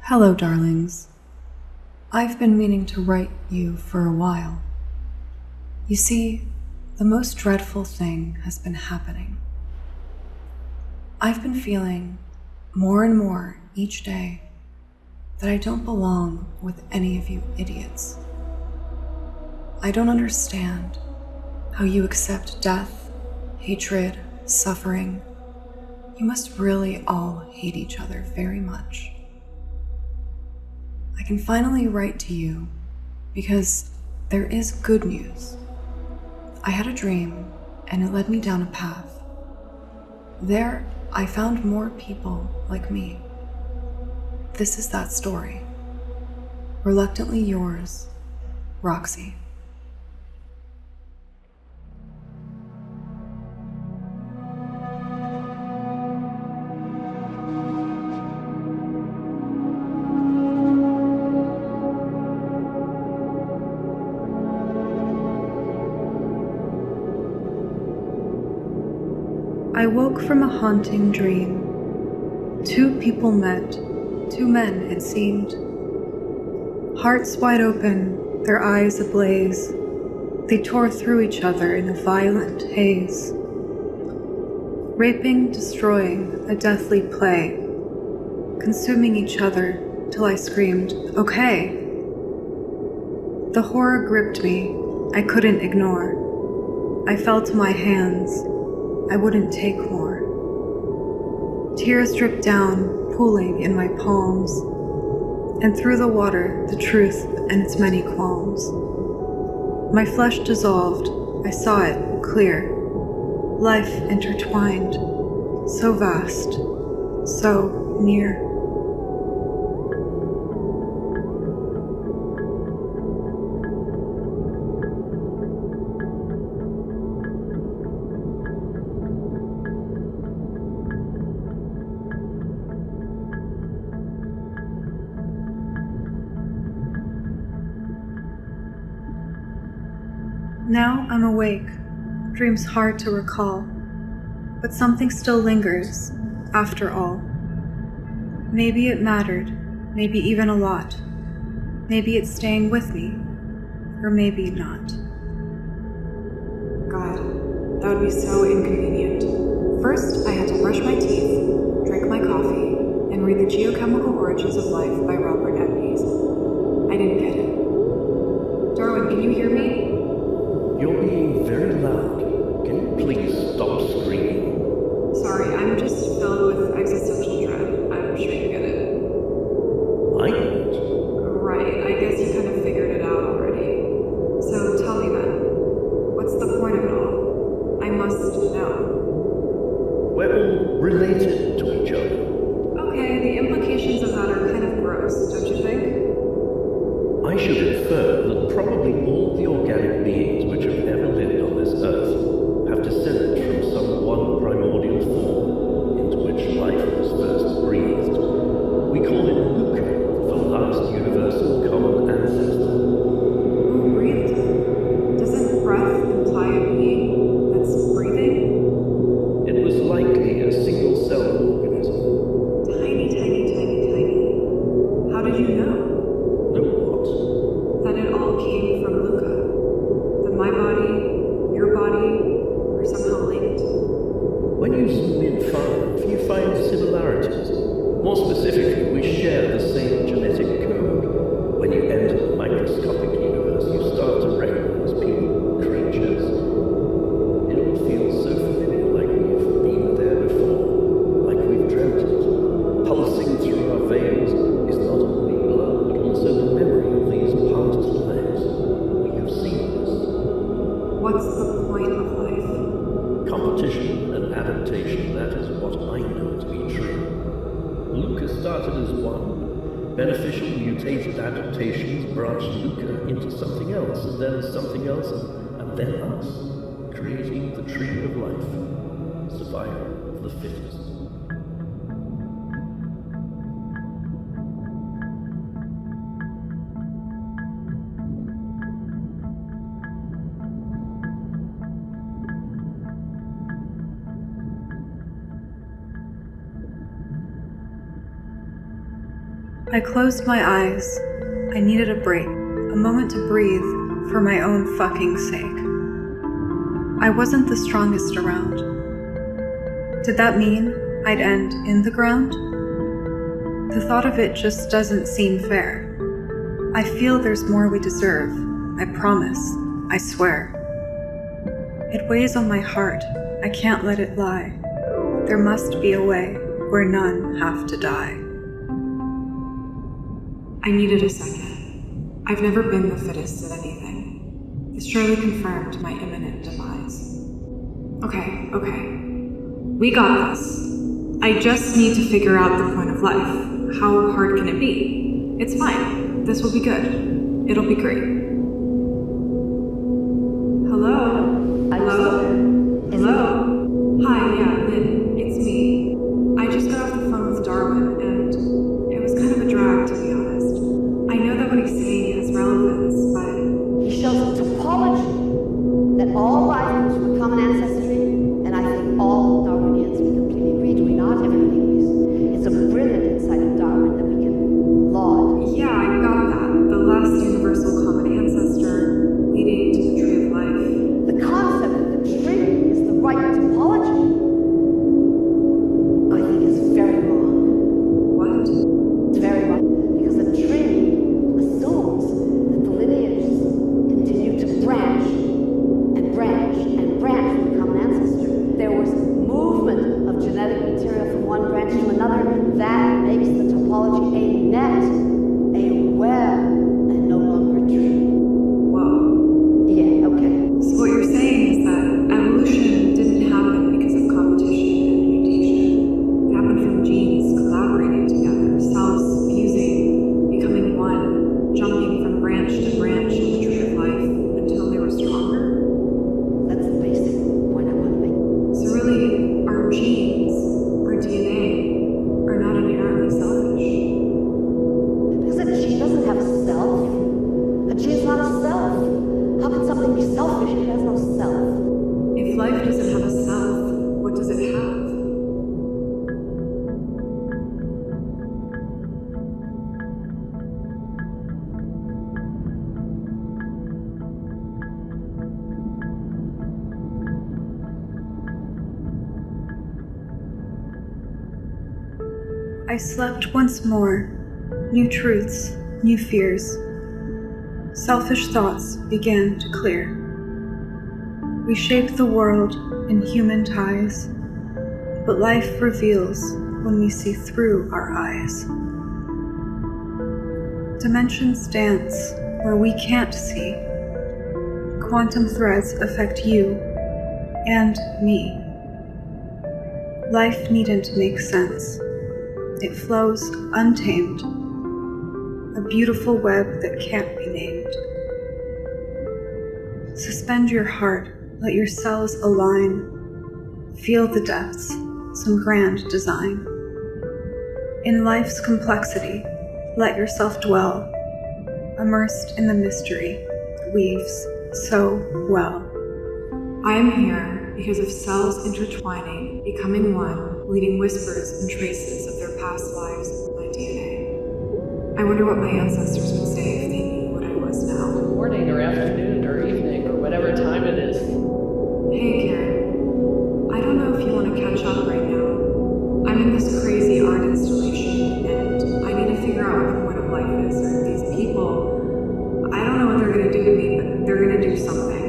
Hello, darlings. I've been meaning to write you for a while. You see, the most dreadful thing has been happening. I've been feeling more and more each day that I don't belong with any of you idiots. I don't understand how you accept death, hatred, suffering. You must really all hate each other very much. I can finally write to you because there is good news. I had a dream and it led me down a path. There, I found more people like me. This is that story. Reluctantly yours, Roxie. I woke from a haunting dream. Two people met, two men it seemed. Hearts wide open, their eyes ablaze, they tore through each other in a violent haze. Raping, destroying, a deathly play, consuming each other till I screamed, "Okay!" The horror gripped me, I couldn't ignore. I fell to my hands, I wouldn't take more. Tears dripped down, pooling in my palms, and through the water, the truth and its many qualms. My flesh dissolved, I saw it clear. Life intertwined, so vast, so near. Now I'm awake, dreams hard to recall, but something still lingers, after all. Maybe it mattered, maybe even a lot. Maybe it's staying with me, or maybe not. God, that would be so inconvenient. First, I had to brush my teeth, drink my coffee, and read The Geochemical Origins of Life by Robert Ebnes. I didn't get it. Darwin, can you hear me? You're being very loud. Can you please stop screaming? Sorry, I'm just filled with existential dread. I'm sure you get it. I don't. Right, I guess you kind of figured it out already. So tell me then, what's the point of it all? I must know. We're all related to each other. Okay, the implications of that are kind of gross, don't you think? I should infer that probably all the organic beings which have ever lived on this earth have descended from some one primordial form into which life was first breathed. We call it Luca, the last universal common ancestor. Who breathed? Doesn't breath imply a being that's breathing? It was likely a single-celled organism. Tiny, tiny, tiny, tiny. How did you know? No what? That it all came from Luca. That my body, your body, are somehow linked. When you zoom in far enough, you find similarities. More specifically, we share the same genetic code. When you enter the microscopic universe, you start to recognize people, creatures. It all feels so familiar, like we've been there before, like we've dreamt it. Pulsing through our veins is not only blood, but also the memory of these past lives. We have seen this. What's the point of life? Competition and adaptation, that is what I know to be true. Luca started as one. Beneficial mutated adaptations branched Luca into something else, and then something else, and then us, creating the tree of life. Survival of the fittest. I closed my eyes. I needed a break, a moment to breathe for my own fucking sake. I wasn't the strongest around. Did that mean I'd end in the ground? The thought of it just doesn't seem fair. I feel there's more we deserve. I promise. I swear. It weighs on my heart. I can't let it lie. There must be a way where none have to die. I needed a second. I've never been the fittest at anything. This surely confirmed my imminent demise. Okay. We got this. I just need to figure out the point of life. How hard can it be? It's fine. This will be good. It'll be great. Hello? Hi, yeah, Lynn. It's me. I just got off the phone with Darwin, and it was kind of a drag, to be honest. I know that what he's saying has relevance, but... He shows a topology that all life comes from a common ancestry, and I think all Darwinians would completely agree. Do we not? Everybody agrees. It's a brilliant insight of Darwin that we can laud. Yeah, I got that. The last universal common ancestor leading to the tree of life. The concept that the tree is the right topology, I think is very wrong. What? It's very wrong, because the tree assumes that the lineages continue to branch and branch and branch from the common ancestor. There was movement of genetic material from one branch to another. That makes the topology a net, a web, and no longer a tree. Whoa. Yeah, okay. So what you're saying is that evolution didn't happen because of competition and mutation. It happened from genes collaborating together, cells fusing, becoming one, jumping from branch to branch in the tree of life until they were stronger. That's the basic point I want to make. So really, our genes, our DNA, are not inherently selfish. Because a gene doesn't have a self. A gene's not a self. How can something be selfish if it has no self? If life doesn't have a self, what does it have? I slept once more. New truths, new fears. Selfish thoughts began to clear. We shape the world in human ties, but life reveals when we see through our eyes. Dimensions dance where we can't see. Quantum threads affect you and me. Life needn't make sense. It flows untamed, a beautiful web that can't be named. Suspend your heart, let your cells align, feel the depths, some grand design. In life's complexity, let yourself dwell, immersed in the mystery that weaves so well. I am here because of cells intertwining, becoming one, leaving whispers and traces of their past lives in my DNA. I wonder what my ancestors would say if they knew what I was now. Morning or afternoon or evening or whatever time it is. Hey Karen, I don't know if you want to catch up right now. I'm in this crazy art installation and I need to figure out what the point of life is. Or these people, I don't know what they're going to do to me, but they're going to do something.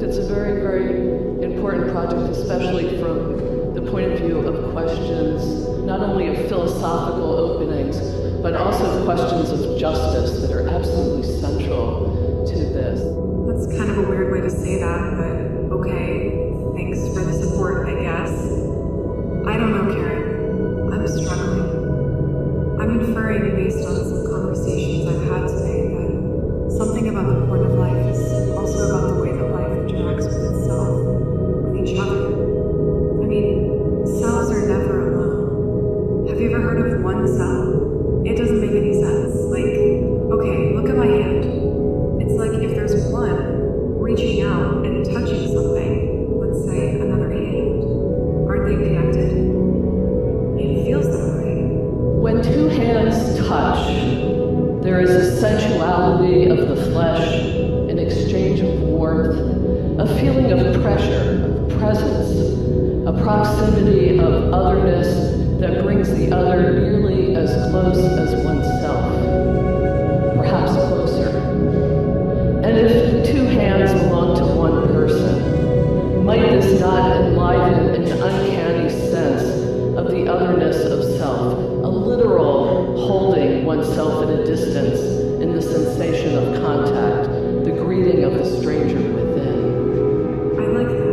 It's a very, very important project, especially from the point of view of questions, not only of philosophical openings, but also questions of justice that are absolutely central to this. That's kind of a weird way to say that, but okay. Thanks for the support, I guess. I don't know, Karen. I'm struggling. I'm inferring based on some conversations I've had today that something about the point of life is also about the way that life interacts with itself, with each other. I mean, cells are never alone. Have you ever heard of one cell? It doesn't make any sense. Like, okay, look at my hand. It's like if there's one reaching out and touching something, let's say another a proximity of otherness that brings the other nearly as close as oneself, perhaps closer. And if the two hands belong to one person, might this not enliven an uncanny sense of the otherness of self, a literal holding oneself at a distance in the sensation of contact, the greeting of the stranger within? I like that.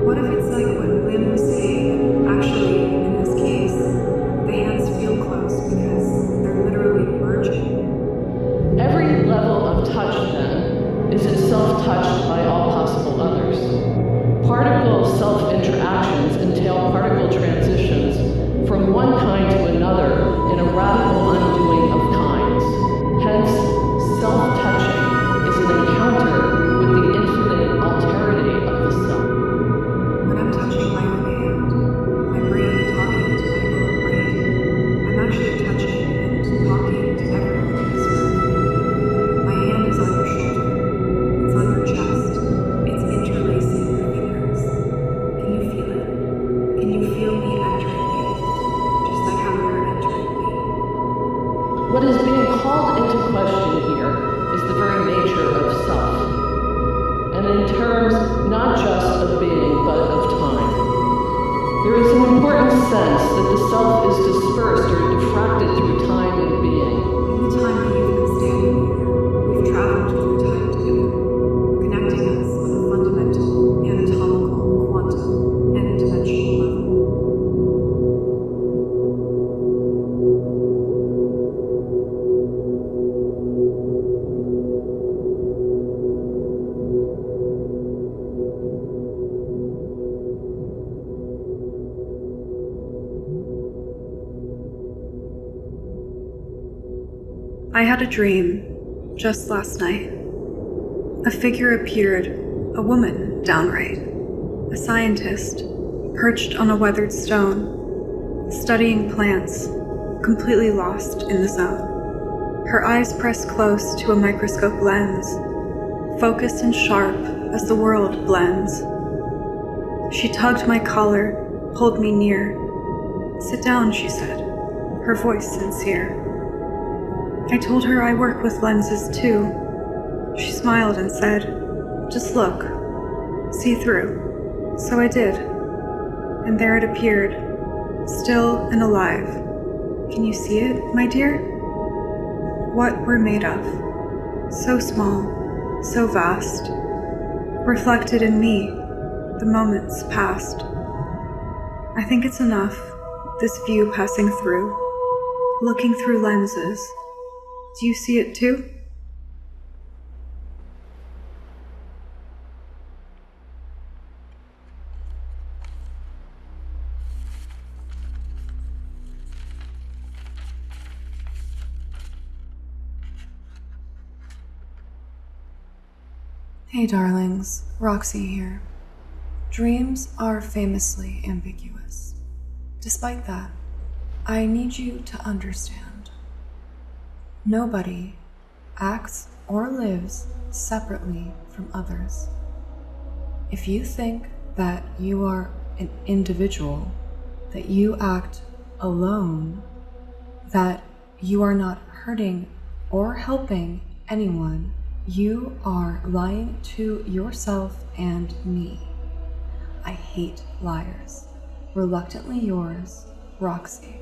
What if it's like what Lynn was saying? Actually, in this case, the hands feel close because they're literally merging. Every level of touch, then, is itself touched by all possible others. Particle self-interactions entail particle transitions from one kind to another in a radical undoing of kinds. Hence, self-touching is an encounter with the infinite alterity of the self. When I'm touching my own hand, my brain talking to my own brain, I'm actually touching and talking to everyone in this room. My hand is on your shoulder, it's on your chest, it's interlacing your fingers. Can you feel it? Can you feel me entering you, just like how you're entering me? What is being called into question here is the very nature of self, and in terms not just of being, but of time. There is an important sense that the self is dispersed or diffracted through time and being. In the time that you've been standing here, we've traveled through time together, connecting us on a fundamental, anatomical, quantum, and dimensional level. I had a dream just last night. A figure appeared, a woman, downright. A scientist, perched on a weathered stone, studying plants, completely lost in the zone. Her eyes pressed close to a microscope lens, focused and sharp as the world blends. She tugged my collar, pulled me near. "Sit down," she said, her voice sincere. I told her I work with lenses too. She smiled and said, "Just look, see through." So I did, and there it appeared, still and alive. Can you see it, my dear? What we're made of, so small, so vast, reflected in me, the moments past. I think it's enough, this view passing through, looking through lenses. Do you see it too? Hey darlings, Roxie here. Dreams are famously ambiguous. Despite that, I need you to understand. Nobody acts or lives separately from others. If you think that you are an individual, that you act alone, that you are not hurting or helping anyone, you are lying to yourself and me. I hate liars. Reluctantly yours, Roxie.